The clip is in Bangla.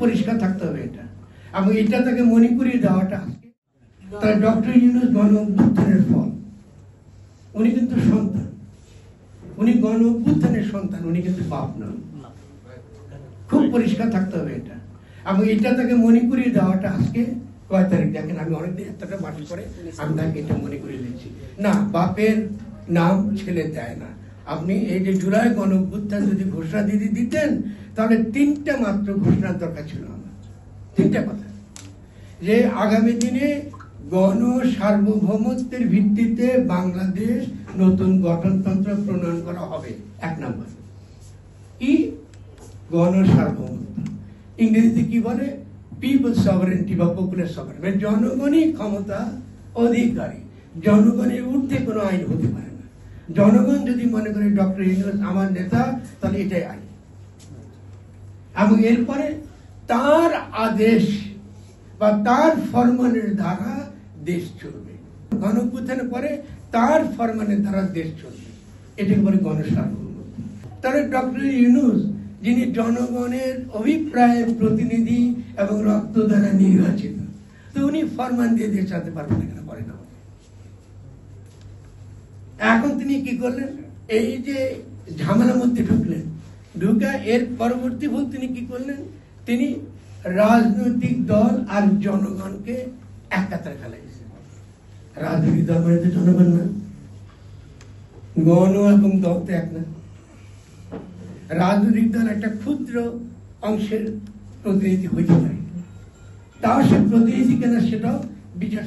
পরিষ্কার থাকতে হবে এটা, এবং এটা তাকে মনে করিয়ে দেওয়াটা। তার ডক্টর ইউনূস গণ অভ্যুত্থানের ফল, উনি কিন্তু সন্তান, উনি গণ অভ্যুত্থানের সন্তান, উনি কিন্তু বাপ নন। খুব পরিষ্কার থাকতে হবে এটা, এবং এটা তাকে মনে করিয়ে দেওয়াটা। আজকে কয় তারিখ দেখেন, আমি অনেকদিন এতটা মাটি করে আমি তাকে এটা মনে করিয়ে দিচ্ছি না, বাপের নাম ছেলে দেয় না। আপনি এই যে জুলাই গণ অভ্যুত্থান যদি ঘোষণা দিয়ে দিতেন, তাহলে 3টা মাত্র ঘোষণার দরকার ছিল আমার, 3টা কথা, যে আগামী দিনে গণ সার্বভৌমত্বের ভিত্তিতে বাংলাদেশ নতুন গঠনতন্ত্র প্রণয়ন করা হবে। 1 নম্বর, কি গণ সার্বভৌমত্ব, ইংরেজিতে কি বলে, পিপল সভারেন্টি বা পপুলার সভারেন্টি, জনগণই ক্ষমতা অধিকারী, জনগণের ঊর্ধ্বে কোনো আইন হতে পারে না। জনগণ যদি মনে করে ডক্টর ইউনূস আমার নেতা, তাহলে এটাই আইন, এবং এরপরে তার আদেশ বা তার ফরমানের দ্বারা দেশ চলবে। গণ অভ্যুত্থানের পরে তার ফরমানের দ্বারা দেশ চলবে, এটাকে বলে গণসার্বভৌমত্ব। তাহলে ডক্টর ইউনূস, যিনি জনগণের অভিপ্রায়ের প্রতিনিধি এবং রক্ত দ্বারা নির্বাচিত, তো উনি ফরমান দিয়ে দেশ চালাতে পারবেন না কেন? পারে না। এখন তিনি কি করলেন, এই যে ঝামেলার মধ্যে ঢুকলেন, ঢুকা এর পরবর্তী ভুল তিনি কি করলেন, তিনি রাজনৈতিক দল আর জনগণকে এক কাতারে ফেলাইছেন। রাজনৈতিক দল মানে তো জনগণ না, গণ এবং দল তো এক না। রাজনৈতিক দল একটা ক্ষুদ্র অংশের প্রতিনিধি হইতে পারে, তাও সে প্রতিনিধি কেনা সেটাও বিচার।